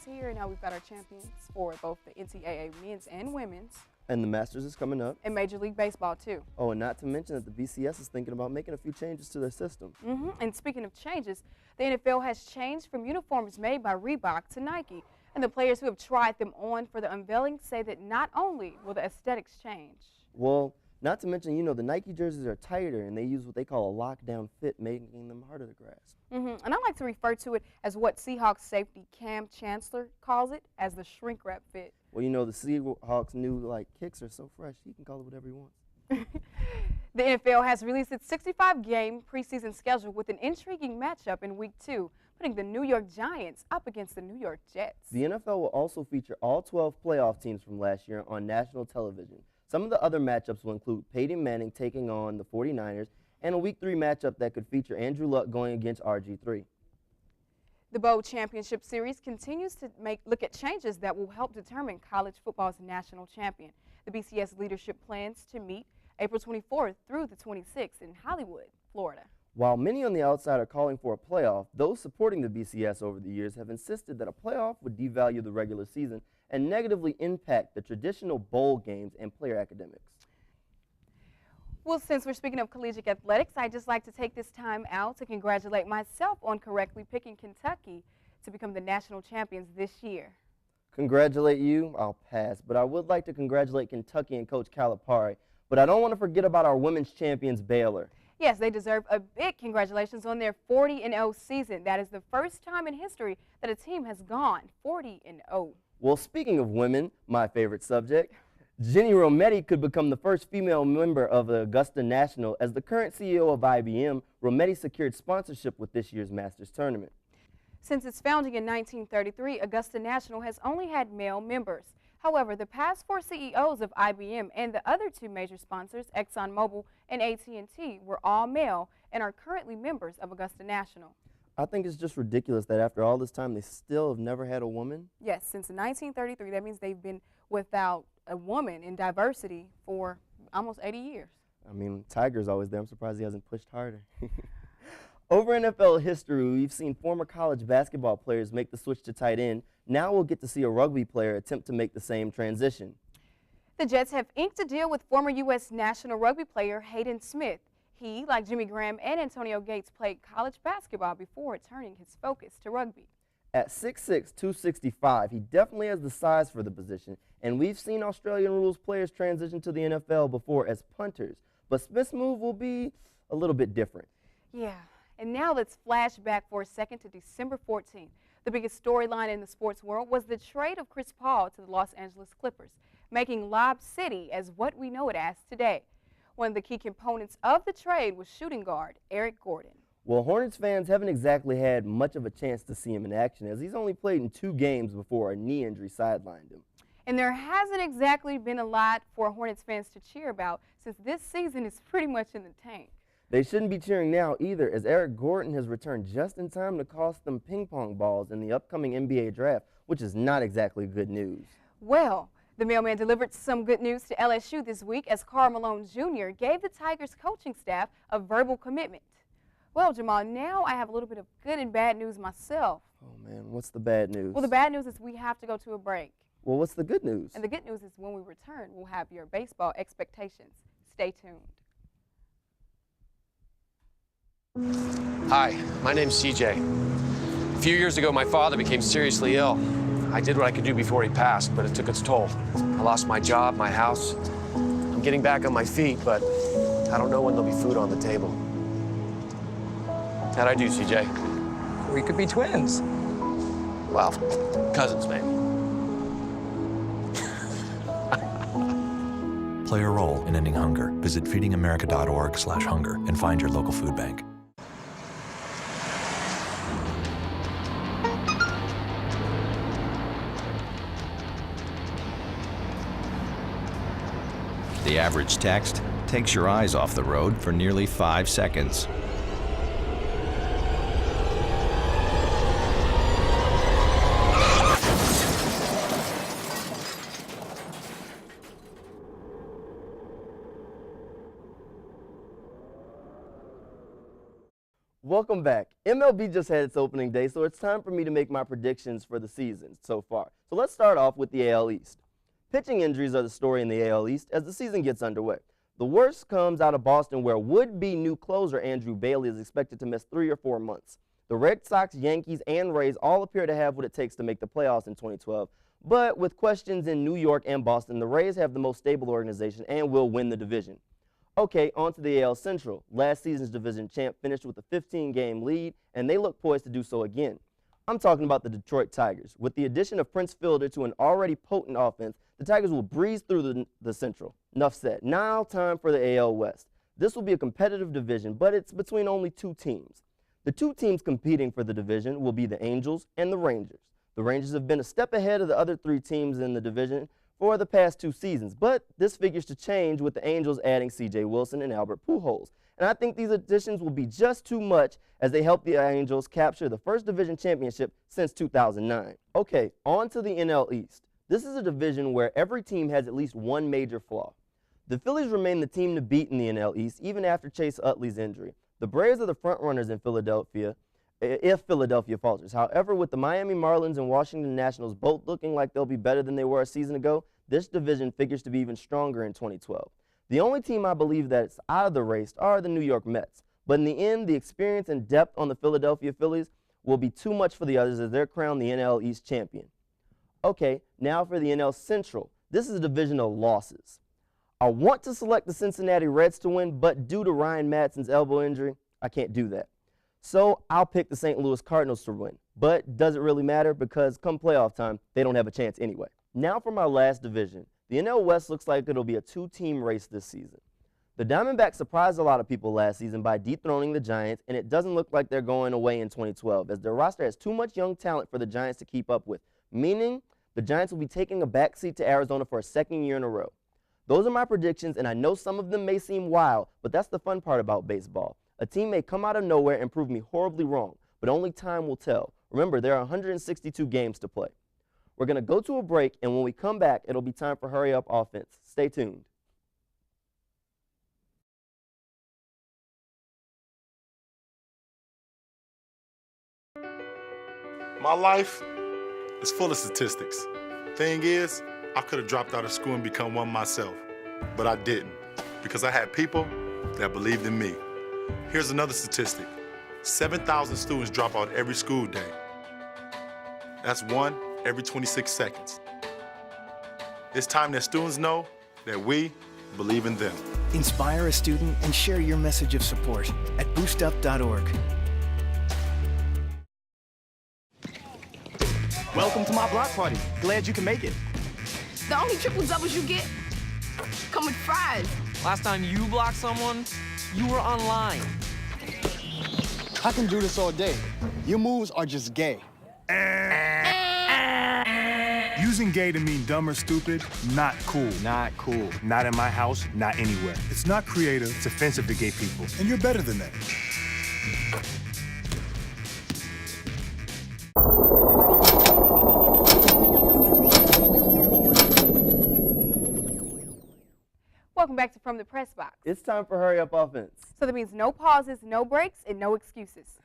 is here, and now we've got our champions for both the NCAA men's and women's. And the Masters is coming up. And Major League Baseball, too. Oh, and not to mention that the BCS is thinking about making a few changes to their system. And speaking of changes, the NFL has changed from uniforms made by Reebok to Nike. And the players who have tried them on for the unveiling say that not only will the aesthetics change. Well, not to mention, you know, the Nike jerseys are tighter and they use what they call a lockdown fit, making them harder to grasp. And I like to refer to it as what Seahawks safety Cam Chancellor calls it, as the shrink wrap fit. Well, you know, the Seahawks new kicks are so fresh, he can call it whatever he wants. The NFL has released its 65-game preseason schedule with an intriguing matchup in Week 2, putting the New York Giants up against the New York Jets. The NFL will also feature all 12 playoff teams from last year on national television. Some of the other matchups will include Peyton Manning taking on the 49ers and a Week 3 matchup that could feature Andrew Luck going against RG3. The Bowl Championship Series continues to look at changes that will help determine college football's national champion. The BCS leadership plans to meet April 24th through the 26th in Hollywood, Florida. While many on the outside are calling for a playoff, those supporting the BCS over the years have insisted that a playoff would devalue the regular season and negatively impact the traditional bowl games and player academics. Well, since we're speaking of collegiate athletics, I'd just like to take this time out to congratulate myself on correctly picking Kentucky to become the national champions this year. Congratulate you? I'll pass, but I would like to congratulate Kentucky and Coach Calipari, but I don't want to forget about our women's champions, Baylor. Yes, they deserve a big congratulations on their 40-0 season. That is the first time in history that a team has gone 40-0. Well, speaking of women, my favorite subject, Ginny Rometty could become the first female member of the Augusta National. As the current CEO of IBM, Rometty secured sponsorship with this year's Masters tournament. Since its founding in 1933, Augusta National has only had male members. However, the past 4 CEOs of IBM and the other 2 major sponsors, ExxonMobil and AT&T, were all male and are currently members of Augusta National. I think it's just ridiculous that after all this time, they still have never had a woman. Yes, since 1933. That means they've been without a woman in diversity for almost 80 years. I mean, Tiger's always there. I'm surprised he hasn't pushed harder. Over NFL history, we've seen former college basketball players make the switch to tight end. Now we'll get to see a rugby player attempt to make the same transition. The Jets have inked a deal with former U.S. national rugby player Hayden Smith. He, like Jimmy Graham and Antonio Gates, played college basketball before turning his focus to rugby. At 6'6", 265, he definitely has the size for the position, and we've seen Australian rules players transition to the NFL before as punters. But Smith's move will be a little bit different. Yeah, and now let's flash back for a second to December 14th. The biggest storyline in the sports world was the trade of Chris Paul to the Los Angeles Clippers, making Lob City as what we know it as today. One of the key components of the trade was shooting guard Eric Gordon. Well, Hornets fans haven't exactly had much of a chance to see him in action, as he's only played in 2 games before a knee injury sidelined him. And there hasn't exactly been a lot for Hornets fans to cheer about, since this season is pretty much in the tank. They shouldn't be cheering now either, as Eric Gordon has returned just in time to cost them ping pong balls in the upcoming NBA draft, which is not exactly good news. Well, the mailman delivered some good news to LSU this week as Karl Malone Jr. gave the Tigers coaching staff a verbal commitment. Well, Jamal, now I have a little bit of good and bad news myself. Oh, man, what's the bad news? Well, the bad news is we have to go to a break. Well, what's the good news? And the good news is when we return, we'll have your baseball expectations. Stay tuned. Hi, my name's CJ. A few years ago, my father became seriously ill. I did what I could do before he passed, but it took its toll. I lost my job, my house. I'm getting back on my feet, but I don't know when there'll be food on the table. How'd I do, CJ? We could be twins. Well, cousins, maybe. Play a role in ending hunger. Visit feedingamerica.org/hunger and find your local food bank. The average text takes your eyes off the road for nearly 5 seconds. Welcome back. MLB just had its opening day, so it's time for me to make my predictions for the season so far. So let's start off with the AL East. Pitching injuries are the story in the AL East as the season gets underway. The worst comes out of Boston, where would-be new closer Andrew Bailey is expected to miss 3 or 4 months. The Red Sox, Yankees, and Rays all appear to have what it takes to make the playoffs in 2012, but with questions in New York and Boston, the Rays have the most stable organization and will win the division. Okay, on to the AL Central. Last season's division champ finished with a 15-game lead, and they look poised to do so again. I'm talking about the Detroit Tigers. With the addition of Prince Fielder to an already potent offense, the Tigers will breeze through the Central. Enough said. Now time for the AL West. This will be a competitive division, but it's between only 2 teams. The 2 teams competing for the division will be the Angels and the Rangers. The Rangers have been a step ahead of the other 3 teams in the division for the past 2 seasons, but this figures to change with the Angels adding C.J. Wilson and Albert Pujols. And I think these additions will be just too much as they help the Angels capture the first division championship since 2009. Okay, on to the NL East. This is a division where every team has at least one major flaw. The Phillies remain the team to beat in the NL East even after Chase Utley's injury. The Braves are the front-runners in Philadelphia if Philadelphia falters. However, with the Miami Marlins and Washington Nationals both looking like they'll be better than they were a season ago, this division figures to be even stronger in 2012. The only team I believe that's out of the race are the New York Mets. But in the end, the experience and depth on the Philadelphia Phillies will be too much for the others as they're crowned the NL East champion. Okay, now for the NL Central. This is a division of losses. I want to select the Cincinnati Reds to win, but due to Ryan Matson's elbow injury, I can't do that. So I'll pick the St. Louis Cardinals to win. But does it really matter? Because come playoff time, they don't have a chance anyway. Now for my last division. The NL West looks like it'll be a 2-team race this season. The Diamondbacks surprised a lot of people last season by dethroning the Giants, and it doesn't look like they're going away in 2012 as their roster has too much young talent for the Giants to keep up with, meaning the Giants will be taking a backseat to Arizona for a 2nd year in a row. Those are my predictions, and I know some of them may seem wild, but that's the fun part about baseball. A team may come out of nowhere and prove me horribly wrong, but only time will tell. Remember, there are 162 games to play. We're going to go to a break, and when we come back, it'll be time for Hurry Up Offense. Stay tuned. My life is full of statistics. Thing is, I could have dropped out of school and become one myself, but I didn't because I had people that believed in me. Here's another statistic. 7,000 students drop out every school day. That's 1 every 26 seconds. It's time that students know that we believe in them. Inspire a student and share your message of support at boostup.org. Welcome to my block party. Glad you can make it. The only triple doubles you get come with fries. Last time you blocked someone, you were online. I can do this all day. Your moves are just gay. Using gay to mean dumb or stupid, not cool. Not cool. Not in my house, not anywhere. It's not creative, it's offensive to gay people. And you're better than that. Welcome back to From the Press Box. It's time for Hurry Up Offense. So that means no pauses, no breaks, and no excuses.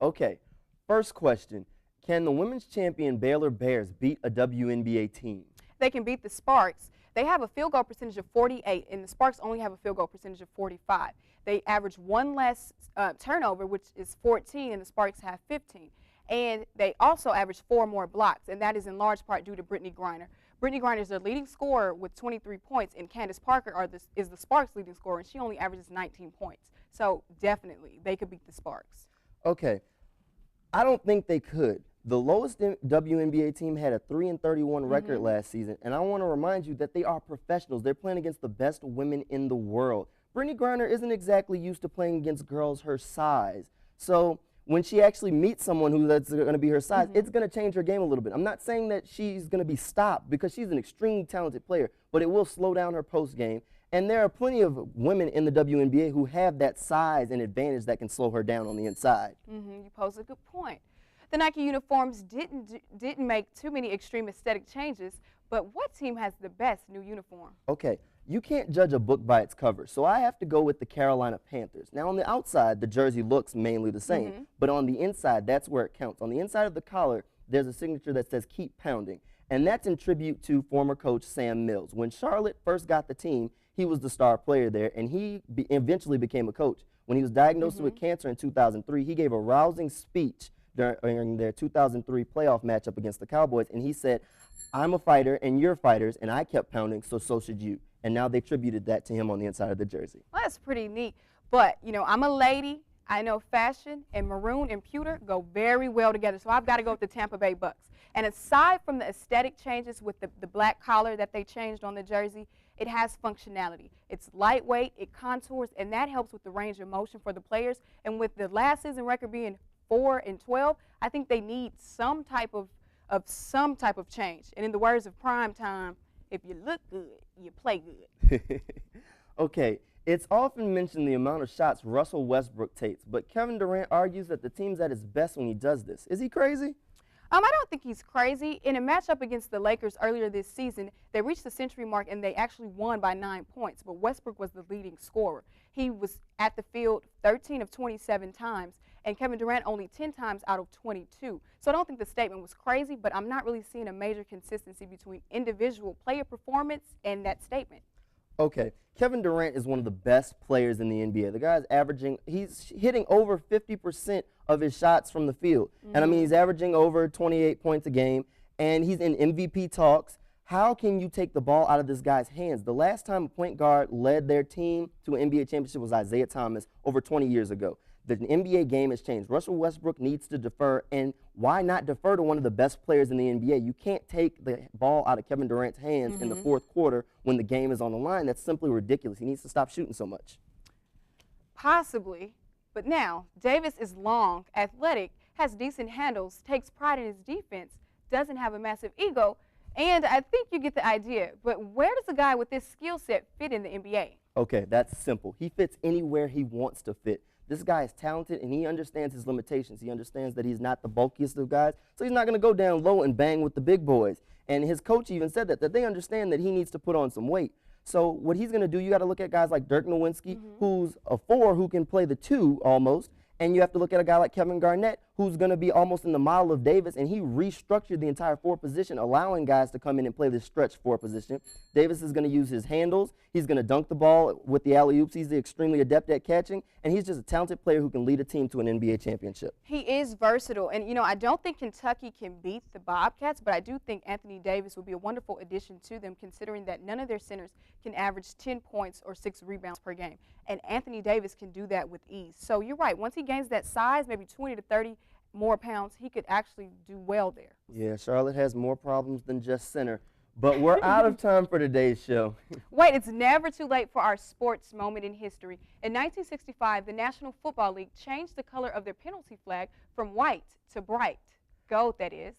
Okay, first question. Can the women's champion Baylor Bears beat a WNBA team? They can beat the Sparks. They have a field goal percentage of 48, and the Sparks only have a field goal percentage of 45. They average 1 less turnover, which is 14, and the Sparks have 15. And they also average 4 more blocks, and that is in large part due to Brittany Griner. Brittany Griner is their leading scorer with 23 points, and Candace Parker is the Sparks' leading scorer, and she only averages 19 points. So definitely, they could beat the Sparks. Okay, I don't think they could. The lowest WNBA team had a 3-31 record last season, and I want to remind you that they are professionals. They're playing against the best women in the world. Brittany Griner isn't exactly used to playing against girls her size. So when she actually meets someone that's going to be her size, it's going to change her game a little bit. I'm not saying that she's going to be stopped because she's an extremely talented player, but it will slow down her post game. And there are plenty of women in the WNBA who have that size and advantage that can slow her down on the inside. You pose a good point. The Nike uniforms didn't make too many extreme aesthetic changes, but what team has the best new uniform? Okay, You can't judge a book by its cover, so I have to go with the Carolina Panthers. Now, on the outside, the jersey looks mainly the same, but on the inside, that's where it counts. On the inside of the collar, there's a signature that says "Keep Pounding," and that's in tribute to former coach Sam Mills. When Charlotte first got the team, he was the star player there, and he eventually became a coach. When he was diagnosed with cancer in 2003, he gave a rousing speech during their 2003 playoff matchup against the Cowboys, and he said, "I'm a fighter, and you're fighters, and I kept pounding, so should you." And now they tributed that to him on the inside of the jersey. Well, that's pretty neat. But, you know, I'm a lady. I know fashion and maroon and pewter go very well together, so I've got to go with the Tampa Bay Bucks. And aside from the aesthetic changes with the black collar that they changed on the jersey, it has functionality. It's lightweight, it contours, and that helps with the range of motion for the players. And with the last season record being 4-12, I think they need some type of change. And in the words of Prime Time, if you look good, you play good. Okay, it's often mentioned the amount of shots Russell Westbrook takes, but Kevin Durant argues that the team's at its best when he does this. Is he crazy? I don't think he's crazy. In a matchup against the Lakers earlier this season, they reached the century mark and they actually won by 9 points, but Westbrook was the leading scorer. He was at the field 13 of 27 times, and Kevin Durant only 10 times out of 22. So I don't think the statement was crazy, but I'm not really seeing a major consistency between individual player performance and that statement. Okay, Kevin Durant is one of the best players in the NBA. The guy's he's hitting over 50% of his shots from the field. And I mean, he's averaging over 28 points a game, and he's in MVP talks. How can you take the ball out of this guy's hands? The last time a point guard led their team to an NBA championship was Isaiah Thomas over 20 years ago. The NBA game has changed. Russell Westbrook needs to defer, and why not defer to one of the best players in the NBA? You can't take the ball out of Kevin Durant's hands in the fourth quarter when the game is on the line. That's simply ridiculous. He needs to stop shooting so much. Possibly, but now Davis is long, athletic, has decent handles, takes pride in his defense, doesn't have a massive ego, and I think you get the idea. But where does a guy with this skill set fit in the NBA? Okay, that's simple. He fits anywhere he wants to fit. This guy is talented, and he understands his limitations. He understands that he's not the bulkiest of guys, so he's not going to go down low and bang with the big boys. And his coach even said that they understand that he needs to put on some weight. So what he's going to do, you got to look at guys like Dirk Nowitzki, who's a 4 who can play the 2 almost, and you have to look at a guy like Kevin Garnett, who's going to be almost in the model of Davis, and he restructured the entire 4 position, allowing guys to come in and play this stretch 4 position. Davis is going to use his handles. He's going to dunk the ball with the alley-oops. He's extremely adept at catching, and he's just a talented player who can lead a team to an NBA championship. He is versatile, and you know, I don't think Kentucky can beat the Bobcats, but I do think Anthony Davis will be a wonderful addition to them, considering that none of their centers can average 10 points or 6 rebounds per game, and Anthony Davis can do that with ease. So you're right, once he gains that size, maybe 20 to 30 more pounds, he could actually do well there. Yeah, Charlotte has more problems than just center. But we're out of time for today's show. Wait, it's never too late for our sports moment in history. In 1965, the National Football League changed the color of their penalty flag from white to bright gold, that is.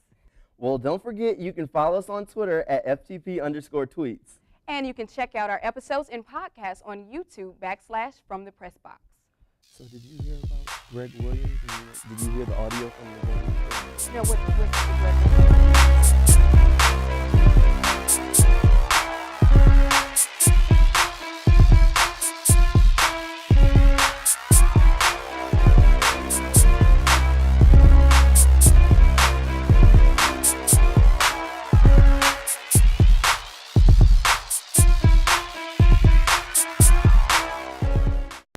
Well, don't forget, you can follow us on Twitter at FTP_tweets. And you can check out our episodes and podcasts on YouTube /From The PressBox. So did you hear about Greg Williams? Did you hear the audio from the game? No, what's